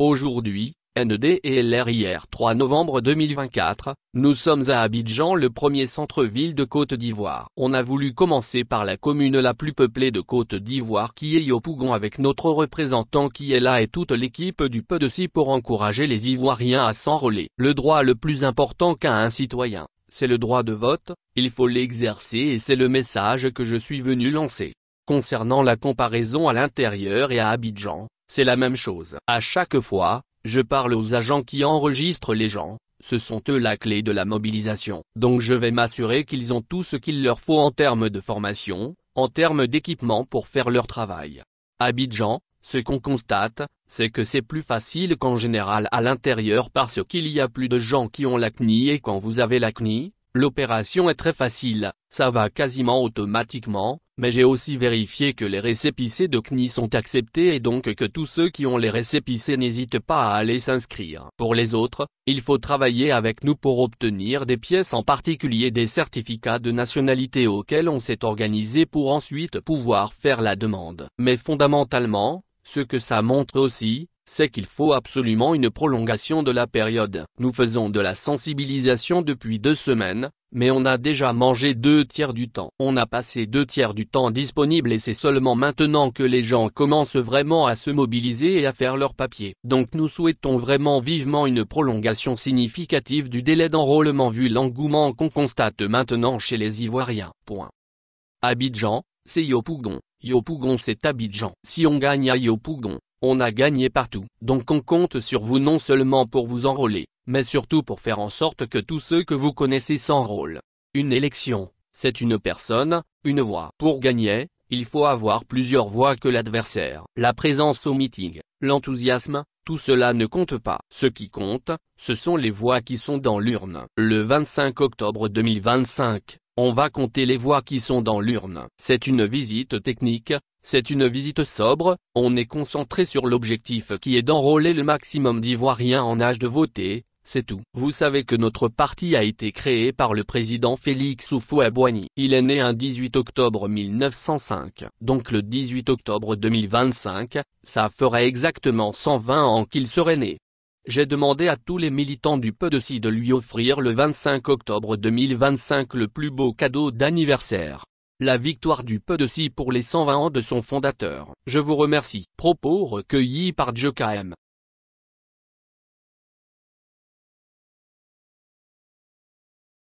Aujourd'hui, NED et LRIR 3 novembre 2024, nous sommes à Abidjan, le premier centre-ville de Côte d'Ivoire. On a voulu commencer par la commune la plus peuplée de Côte d'Ivoire qui est Yopougon, avec notre représentant qui est là et toute l'équipe du PDC pour encourager les Ivoiriens à s'enrôler. Le droit le plus important qu'a un citoyen, c'est le droit de vote, il faut l'exercer et c'est le message que je suis venu lancer. Concernant la comparaison à l'intérieur et à Abidjan, c'est la même chose. À chaque fois, je parle aux agents qui enregistrent les gens, ce sont eux la clé de la mobilisation. Donc je vais m'assurer qu'ils ont tout ce qu'il leur faut en termes de formation, en termes d'équipement pour faire leur travail. Abidjan, ce qu'on constate, c'est que c'est plus facile qu'en général à l'intérieur parce qu'il y a plus de gens qui ont la CNI et quand vous avez la CNI, l'opération est très facile, ça va quasiment automatiquement, mais j'ai aussi vérifié que les récépissés de CNI sont acceptés et donc que tous ceux qui ont les récépissés n'hésitent pas à aller s'inscrire. Pour les autres, il faut travailler avec nous pour obtenir des pièces, en particulier des certificats de nationalité auxquels on s'est organisé pour ensuite pouvoir faire la demande. Mais fondamentalement, ce que ça montre aussi, c'est qu'il faut absolument une prolongation de la période. Nous faisons de la sensibilisation depuis 2 semaines, mais on a déjà mangé 2 tiers du temps. On a passé 2 tiers du temps disponible et c'est seulement maintenant que les gens commencent vraiment à se mobiliser et à faire leurs papiers. Donc nous souhaitons vraiment vivement une prolongation significative du délai d'enrôlement vu l'engouement qu'on constate maintenant chez les Ivoiriens. Abidjan, c'est Yopougon. Yopougon c'est Abidjan. Si on gagne à Yopougon, on a gagné partout. Donc on compte sur vous non seulement pour vous enrôler, mais surtout pour faire en sorte que tous ceux que vous connaissez s'enrôlent. Une élection, c'est une personne, une voix. Pour gagner, il faut avoir plusieurs voix que l'adversaire. La présence au meeting, l'enthousiasme, tout cela ne compte pas. Ce qui compte, ce sont les voix qui sont dans l'urne. Le 25 octobre 2025, on va compter les voix qui sont dans l'urne. C'est une visite technique. C'est une visite sobre, on est concentré sur l'objectif qui est d'enrôler le maximum d'Ivoiriens en âge de voter, c'est tout. Vous savez que notre parti a été créé par le président Félix Houphouët-Boigny. Il est né un 18 octobre 1905. Donc le 18 octobre 2025, ça ferait exactement 120 ans qu'il serait né. J'ai demandé à tous les militants du PDC de lui offrir le 25 octobre 2025 le plus beau cadeau d'anniversaire. La victoire du PDC pour les 120 ans de son fondateur. Je vous remercie. Propos recueillis par Joe KM.